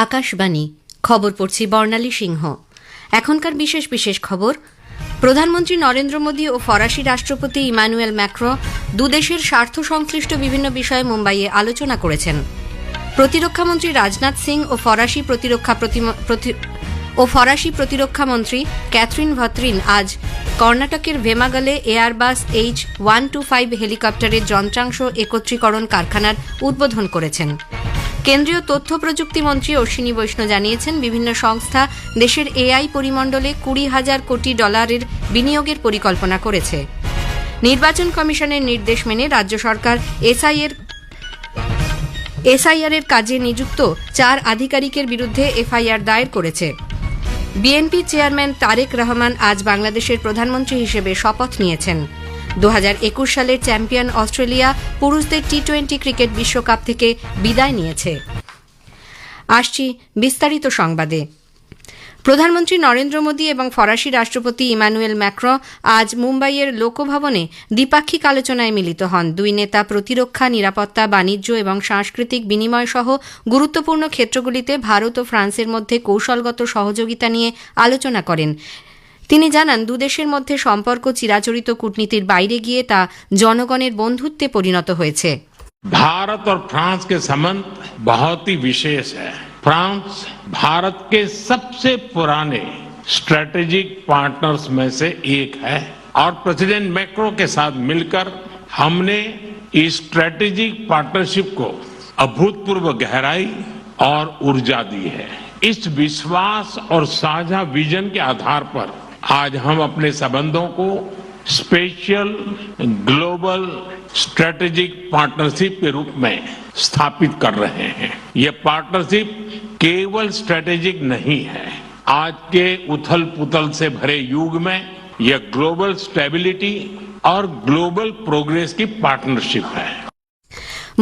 আকাশবাণী খবর পড়ছি বর্ণালী সিংহ। এখনকার বিশেষ বিশেষ খবর। প্রধানমন্ত্রী নরেন্দ্র মোদী ও ফরাসি রাষ্ট্রপতি ইমানুয়েল ম্যাক্রো দুদেশের স্বার্থ সংশ্লিষ্ট বিভিন্ন বিষয়ে মুম্বাইয়ে আলোচনা করেছেন। প্রতিরক্ষামন্ত্রী রাজনাথ সিং ও ফরাসি প্রতিরক্ষা মন্ত্রী ক্যাথরিন ভত্রিন আজ কর্ণাটকের ভেমাগলে এয়ারবাস H-125 হেলিকপ্টারের যন্ত্রাংশ একত্রীকরণ কারখানার উদ্বোধন করেছেন। কেন্দ্রীয় তথ্য প্রযুক্তি মন্ত্রী অশ্বিনী বৈষ্ণব জানিয়েছেন, বিভিন্ন সংস্থা দেশের এআই পরিমণ্ডলে $20,000 কোটি বিনিয়োগের পরিকল্পনা করেছে। নির্বাচন কমিশনের নির্দেশ মেনে রাজ্য সরকার এসআইআর এর কাজে নিযুক্ত 4 আধিকারিকের বিরুদ্ধে এফআইআর দায়ের করেছে। বিএনপি চেয়ারম্যান তারেক রহমান আজ বাংলাদেশের প্রধানমন্ত্রী হিসেবে শপথ নিয়েছেন। 2021 সালের চ্যাম্পিয়ন অস্ট্রেলিয়া পুরুষদের টি-20 ক্রিকেট বিশ্বকাপ থেকে বিদায় নিয়েছে। আসছি বিস্তারিত সংবাদে। প্রধানমন্ত্রী নরেন্দ্র মোদী এবং ফরাসি রাষ্ট্রপতি ইমানুয়েল ম্যাক্রো আজ মুম্বাইয়ের লোকভবনে দ্বিপাক্ষিক আলোচনায় মিলিত হন। দুই নেতা প্রতিরক্ষা, নিরাপত্তা, বাণিজ্য এবং সাংস্কৃতিক বিনিময় সহ গুরুত্বপূর্ণ ক্ষেত্রগুলিতে ভারত ও ফ্রান্সের মধ্যে কৌশলগত সহযোগিতা নিয়ে আলোচনা করেন। তিনি জানান, দুদেশের মধ্যে সম্পর্ক চিরাচরিত কূটনীতির বাইরে গিয়ে তা জনগণের বন্ধুত্বে পরিণত হয়েছে। भारत और फ्रांस के संबंध बहुत ही विशेष है। फ्रांस भारत के सबसे पुराने स्ट्रेटेजिक पार्टनर्स में से एक है और प्रेसिडेंट मैक्रो के साथ मिलकर हमने इस स्ट्रेटेजिक पार्टनरशिप को अभूतपूर्व गहराई और ऊर्जा दी है। इस विश्वास और साझा विजन के आधार पर आज हम अपने संबंधों को स्पेशल ग्लोबल स्ट्रेटेजिक पार्टनरशिप के रूप में स्थापित कर रहे हैं। ये पार्टनरशिप केवल स्ट्रेटेजिक नहीं है, आज के उथल पुथल से भरे युग में यह ग्लोबल स्टेबिलिटी और ग्लोबल प्रोग्रेस की पार्टनरशिप है।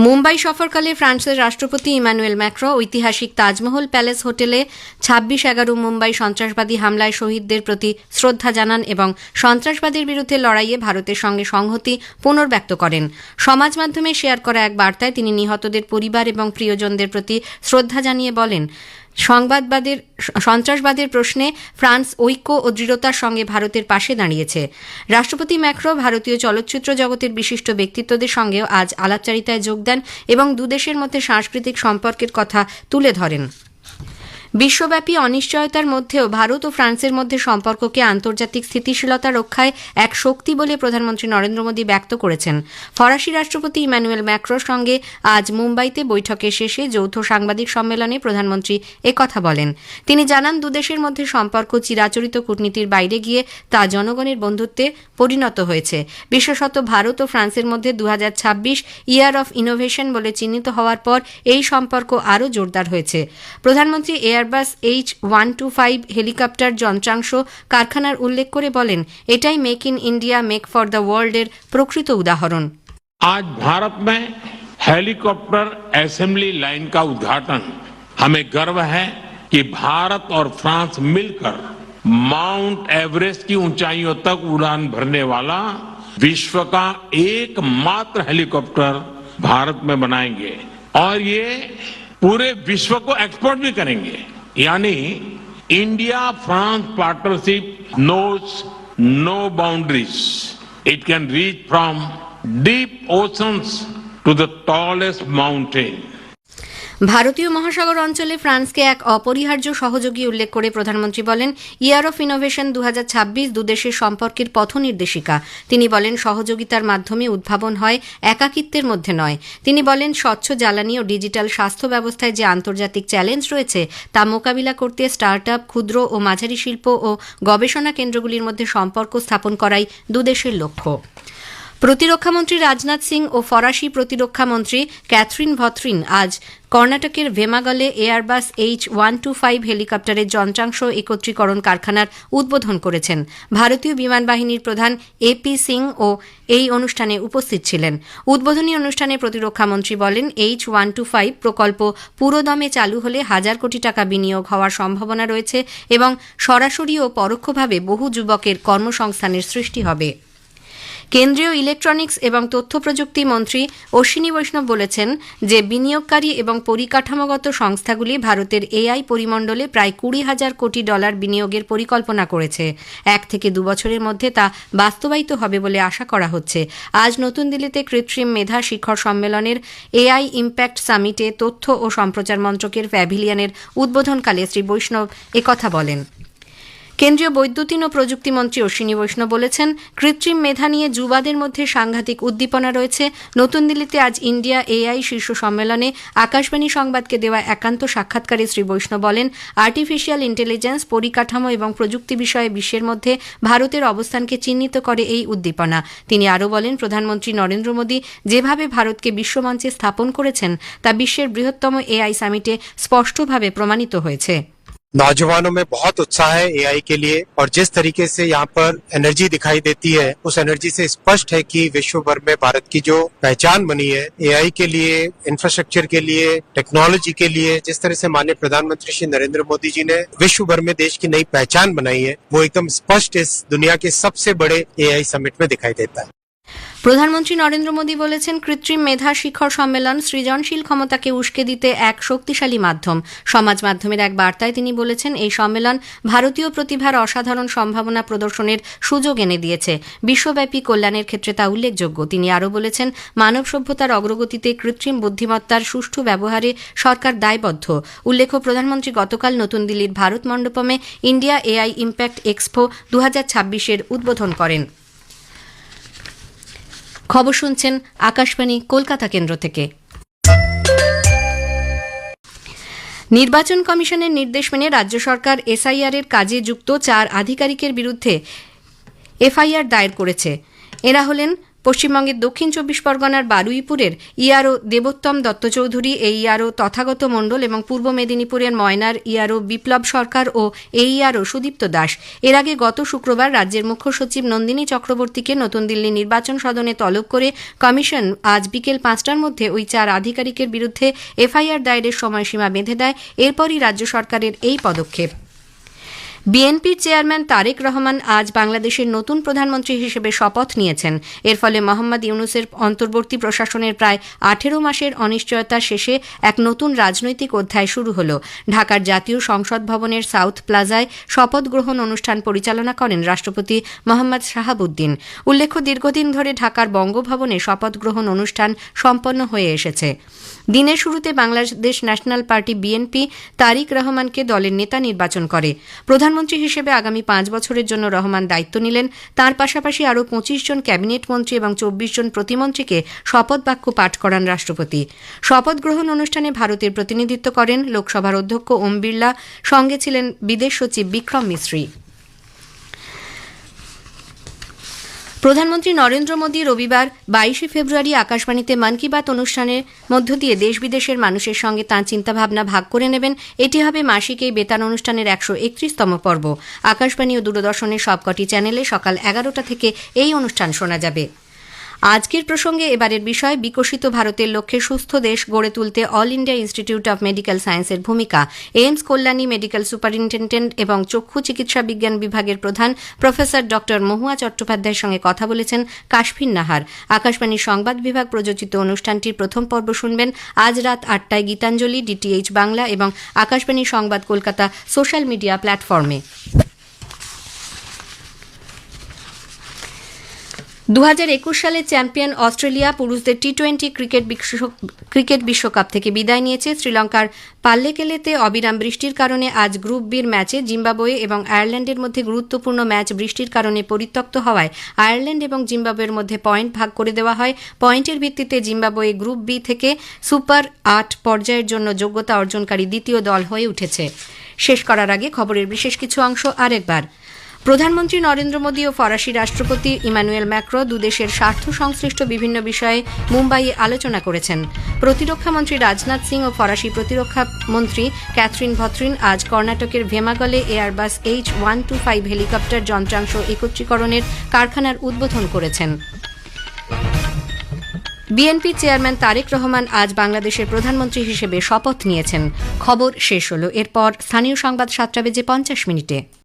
মুম্বাই সফরকালে ফ্রান্সের রাষ্ট্রপতি ইমানুয়েল ম্যাক্রো ঐতিহাসিক তাজমহল প্যালেস হোটেলে 26/11 মুম্বাই সন্ত্রাসবাদী হামলায় শহীদদের প্রতি শ্রদ্ধা জানান এবং সন্ত্রাসবাদের বিরুদ্ধে লড়াইয়ে ভারতের সঙ্গে সংহতি পুনর্ব্যক্ত করেন। সমাজ মাধ্যমে শেয়ার করা এক বার্তায় তিনি নিহতদের পরিবার এবং প্রিয়জনদের প্রতি শ্রদ্ধা জানিয়ে বলেন, সন্ত্রাসবাদের প্রশ্নে ফ্রান্স ঐক্য ও দৃঢ়তার সঙ্গে ভারতের পাশে দাঁড়িয়েছে। রাষ্ট্রপতি ম্যাক্রো ভারতীয় চলচ্চিত্র জগতের বিশিষ্ট ব্যক্তিত্বদের সঙ্গেও আজ আলাপচারিতায় যোগ দেন এবং দুদেশের মধ্যে সাংস্কৃতিক সম্পর্কের কথা তুলে ধরেন। বিশ্বব্যাপী অনিশ্চয়তার মধ্যেও ভারত ও ফ্রান্সের মধ্যে সম্পর্ককে আন্তর্জাতিক স্থিতিশীলতা রক্ষায় এক শক্তি বলে প্রধানমন্ত্রী নরেন্দ্র মোদী ব্যক্ত করেছেন। ফরাসি রাষ্ট্রপতি ইমানুয়েল ম্যাক্রোর সঙ্গে আজ মুম্বাইতে বৈঠকের শেষে যৌথ সাংবাদিক সম্মেলনে প্রধানমন্ত্রী একথা বলেন। তিনি জানান, দুদেশের মধ্যে সম্পর্ক চিরাচরিত কূটনীতির বাইরে গিয়ে তা জনগণের বন্ধুত্বে পরিণত হয়েছে। বিশেষত ভারত ও ফ্রান্সের মধ্যে 2026 ইয়ার অফ ইনোভেশন বলে চিহ্নিত হওয়ার পর এই সম্পর্ক আরও জোরদার হয়েছে। প্রধানমন্ত্রী এয়ারবাস H-125 হেলিকপ্টার যন্ত্রাংশ কারখানার উল্লেখ করে বলেন, এটাই make in India make for the world এর প্রকৃত উদাহরণ। आज भारत में हेलीकॉप्टर असेंबली लाइन का उद्घाटन हमें गर्व है कि भारत और फ्रांस मिलकर माउंट एवरेस्ट की ऊंचाइयों तक उड़ान भरने वाला विश्व का एकमात्र हेलीकॉप्टर भारत में बनाएंगे और ये पूरे विश्व को एक्सपोर्ट भी करेंगे। यानी India France partnership knows no boundaries. It can reach from deep oceans to the tallest mountain. ভারতীয় মহাসাগর অঞ্চলে ফ্রান্সকে এক অপরিহার্য সহযোগী উল্লেখ করে প্রধানমন্ত্রী বলেন, ইয়ার অফ ইনোভেশন 2026 দুদেশের সম্পর্কের পথনির্দেশিকা। তিনি বলেন, সহযোগিতার মাধ্যমে উদ্ভাবন হয়, একাকিত্বের মধ্যে নয়। তিনি বলেন, স্বচ্ছ জ্বালানি ও ডিজিটাল স্বাস্থ্য ব্যবস্থায় যে আন্তর্জাতিক চ্যালেঞ্জ রয়েছে তা মোকাবিলা করতে স্টার্টআপ, ক্ষুদ্র ও মাঝারি শিল্প ও গবেষণা কেন্দ্রগুলির মধ্যে সম্পর্ক স্থাপন করাই দুদেশের লক্ষ্য। প্রতিরক্ষামন্ত্রী রাজনাথ সিং ও ফরাসি প্রতিরক্ষা মন্ত্রী ক্যাথরিন ভত্রিন আজ কর্ণাটকের ভেমাগলে এয়ারবাস H-125 হেলিকপ্টারের যন্ত্রাংশ একত্রীকরণ কারখানার উদ্বোধন করেছেন। ভারতীয় বিমান বাহিনীর প্রধান AP সিং ও এই অনুষ্ঠানে উপস্থিত ছিলেন। উদ্বোধনী অনুষ্ঠানে প্রতিরক্ষামন্ত্রী বলেন, H-125 প্রকল্প পুরোদমে চালু হলে $1,000 কোটি বিনিয়োগ হওয়ার সম্ভাবনা রয়েছে এবং সরাসরি ও পরোক্ষভাবে বহু যুবকের কর্মসংস্থানের সৃষ্টি হবে। কেন্দ্রীয় ইলেকট্রনিক্স এবং তথ্য প্রযুক্তি মন্ত্রী অশ্বিনী বৈষ্ণব বলেছেন যে বিনিয়োগকারী এবং পরিকাঠামোগত সংস্থাগুলি ভারতের এআই পরিমণ্ডলে প্রায় 20,000 কোটি ডলার বিনিয়োগের পরিকল্পনা করেছে। 1 থেকে 2 বছরের মধ্যে তা বাস্তবায়িত হবে বলে আশা করা হচ্ছে। আজ নতুন দিল্লিতে কৃত্রিম মেধা শিখর সম্মেলনের এআই ইম্প্যাক্ট সামিটে তথ্য ও সম্প্রচার মন্ত্রকের প্যাভিলিয়নের উদ্বোধনকালে শ্রী বৈষ্ণব একথা বলেন। কেন্দ্রীয় বৈদ্যুতিন ও প্রযুক্তিমন্ত্রী অশ্বিনী বৈষ্ণব বলেছেন, কৃত্রিম মেধা নিয়ে যুবাদের মধ্যে সাংঘাতিক উদ্দীপনা রয়েছে। নতুন দিল্লিতে আজ ইন্ডিয়া এআই শীর্ষ সম্মেলনে আকাশবাণী সংবাদকে দেওয়া একান্ত সাক্ষাৎকারে শ্রী বৈষ্ণব বলেন, আর্টিফিশিয়াল ইন্টেলিজেন্স, পরিকাঠামো এবং প্রযুক্তি বিষয়ে বিশ্বের মধ্যে ভারতের অবস্থানকে চিহ্নিত করে এই উদ্দীপনা। তিনি আরও বলেন, প্রধানমন্ত্রী নরেন্দ্র মোদী যেভাবে ভারতকে বিশ্বমঞ্চে স্থাপন করেছেন তা বিশ্বের বৃহত্তম এআই সামিটে স্পষ্টভাবে প্রমাণিত হয়েছে। नौजवानों में बहुत उत्साह है एआई के लिए और जिस तरीके से यहाँ पर एनर्जी दिखाई देती है उस एनर्जी से स्पष्ट है कि विश्व भर में भारत की जो पहचान बनी है एआई के लिए, इंफ्रास्ट्रक्चर के लिए, टेक्नोलॉजी के लिए, जिस तरह से माननीय प्रधानमंत्री श्री नरेंद्र मोदी जी ने विश्व भर में देश की नई पहचान बनाई है वो एकदम स्पष्ट इस दुनिया के सबसे बड़े एआई समिट में दिखाई देता है। প্রধানমন্ত্রী নরেন্দ্র মোদী বলেছেন, কৃত্রিম মেধা শিখর সম্মেলন সৃজনশীল ক্ষমতাকে উস্কে দিতে এক শক্তিশালী মাধ্যম। সমাজ মাধ্যমের এক বার্তায় তিনি বলেছেন, এই সম্মেলন ভারতীয় প্রতিভার অসাধারণ সম্ভাবনা প্রদর্শনের সুযোগ এনে দিয়েছে। বিশ্বব্যাপী কল্যাণের ক্ষেত্রে তা উল্লেখযোগ্য। তিনি আরও বলেছেন, মানব সভ্যতার অগ্রগতিতে কৃত্রিম বুদ্ধিমত্তার সুষ্ঠু ব্যবহারে সরকার দায়বদ্ধ। উল্লেখ্য, প্রধানমন্ত্রী গতকাল নতুন দিল্লির ভারত মণ্ডপমে ইন্ডিয়া এআই ইম্প্যাক্ট এক্সপো 2026-এর উদ্বোধন করেন। খবর শুনছেন আকাশবাণী কলকাতা কেন্দ্র থেকে। নির্বাচন কমিশনের নির্দেশ মেনে রাজ্য সরকার এসআইআর এর কাজে যুক্ত 4 আধিকারিকের বিরুদ্ধে এফআইআর দায়ের করেছে। এরা হলেন পশ্চিমবঙ্গের দক্ষিণ 24 পরগনার বারুইপুরের ইআরও দেবোত্তম দত্ত চৌধুরী, এইআরও তথাগত মণ্ডল এবং পূর্ব মেদিনীপুরের ময়নার ইআরও বিপ্লব সরকার ও এইআরও সুদীপ্ত দাস। এর আগে গত শুক্রবার রাজ্যের মুখ্য সচিব নন্দিনী চক্রবর্তীকে নতুন দিল্লি নির্বাচন সদনে তলব করে কমিশন আজ বিকেল 5টার মধ্যে ওই 4 আধিকারিকের বিরুদ্ধে এফআইআর দায়েরের সময়সীমা বেঁধে দেয়। এরপরই রাজ্য সরকারের এই পদক্ষেপ। বিএনপির চেয়ারম্যান তারেক রহমান আজ বাংলাদেশের নতুন প্রধানমন্ত্রী হিসেবে শপথ নিয়েছেন। এর ফলে মোহাম্মদ ইউনূসের অন্তর্বর্তী প্রশাসনের প্রায় 18 মাসের অনিশ্চয়তা শেষে এক নতুন রাজনৈতিক অধ্যায় শুরু হল। ঢাকার জাতীয় সংসদ ভবনের সাউথ প্লাজায় শপথ গ্রহণ অনুষ্ঠান পরিচালনা করেন রাষ্ট্রপতি মোহাম্মদ শাহাবুদ্দিন। উল্লেখ্য, দীর্ঘদিন ধরে ঢাকার বঙ্গভবনে শপথ গ্রহণ অনুষ্ঠান সম্পন্ন হয়ে এসেছে। দিনের শুরুতে Bangladesh national party BNP Tarek রহমানকে দলের নেতা নির্বাচন করে। প্রধানমন্ত্রী হিসেবে আগামী 5 বছরের জন্য রহমান দায়িত্ব নিলেন। তার পাশাপাশি আরও 25 জন ক্যাবিনেট মন্ত্রী এবং 24 জন প্রতিমন্ত্রীকে শপথ বাক্য পাঠ করান রাষ্ট্রপতি। শপথ গ্রহণ অনুষ্ঠানে ভারতের প্রতিনিধিত্ব করেন লোকসভার অধ্যক্ষ ওম বিড়লা, সঙ্গে ছিলেন বিদেশ সচিব বিক্রম মিশ্রি। প্রধানমন্ত্রী নরেন্দ্র মোদী রবিবার 22 ফেব্রুয়ারি আকাশবাণীতে মন কি বাত অনুষ্ঠানের মধ্য দিয়ে দেশ বিদেশের মানুষের সঙ্গে তাঁর চিন্তাভাবনা ভাগ করে নেবেন। এটি হবে মাসিক এই বেতার অনুষ্ঠানের 131তম পর্ব। আকাশবাণী ও দূরদর্শনের সবকটি চ্যানেলে সকাল 11টা থেকে এই অনুষ্ঠান শোনা যাবে। আজকের প্রসঙ্গে এবারের বিষয়, বিকশিত ভারতের লক্ষ্যে সুস্থ দেশ গড়ে তুলতে all India institute of medical সায়েন্সের ভূমিকা। এইমস কল্যাণী মেডিকেল সুপারিনটেন্ডেন্ট এবং চক্ষু চিকিৎসা বিজ্ঞান বিভাগের প্রধান প্রফেসর ডক্টর মহুয়া চট্টোপাধ্যায়ের সঙ্গে কথা বলেছেন কাশফিন নাহার। আকাশবাণীর সংবাদ বিভাগ প্রযোজিত অনুষ্ঠানটির প্রথম পর্ব শুনবেন আজ রাত 8টায় গীতাঞ্জলি, ডিটিএইচ বাংলা এবং আকাশবাণী সংবাদ কলকাতা সোশ্যাল মিডিয়া প্ল্যাটফর্মে। 2021 সালে চ্যাম্পিয়ন অস্ট্রেলিয়া পুরুষদের টি-20 ক্রিকেট বিশ্বকাপ থেকে বিদায় নিয়েছে। শ্রীলঙ্কার পাল্লেকেলেতে অবিরাম বৃষ্টির কারণে আজ গ্রুপ বির ম্যাচে জিম্বাবুয়ে এবং আয়ারল্যান্ডের মধ্যে গুরুত্বপূর্ণ ম্যাচ বৃষ্টির কারণে পরিত্যক্ত হওয়ায় আয়ারল্যান্ড এবং জিম্বাবুয়ের মধ্যে পয়েন্ট ভাগ করে দেওয়া হয়। পয়েন্টের ভিত্তিতে জিম্বাবুয়ে গ্রুপ বি থেকে সুপার 8 পর্যায়ের জন্য যোগ্যতা অর্জনকারী দ্বিতীয় দল হয়ে উঠেছে। শেষ করার আগে খবরের বিশেষ কিছু অংশ আরেকবার। প্রধানমন্ত্রী নরেন্দ্র মোদী ও ফরাসি রাষ্ট্রপতি ইমানুয়েল ম্যাক্রো দুদেশের স্বার্থ সংশ্লিষ্ট বিভিন্ন বিষয়ে মুম্বাইয়ে আলোচনা করেছেন। প্রতিরক্ষামন্ত্রী রাজনাথ সিং ও ফরাসি প্রতিরক্ষা মন্ত্রী ক্যাথরিন ভত্রিন আজ কর্ণাটকের ভেমাগলে এয়ারবাস H125 হেলিকপ্টার যন্ত্রাংশ একত্রীকরণের কারখানার উদ্বোধন করেছেন। বিএনপি চেয়ারম্যান তারেক রহমান আজ বাংলাদেশের প্রধানমন্ত্রী হিসেবে শপথ নিয়েছেন। খবর শেষ হল। এরপর স্থানীয় সংবাদ 7টা বেজে 50 মিনিটে।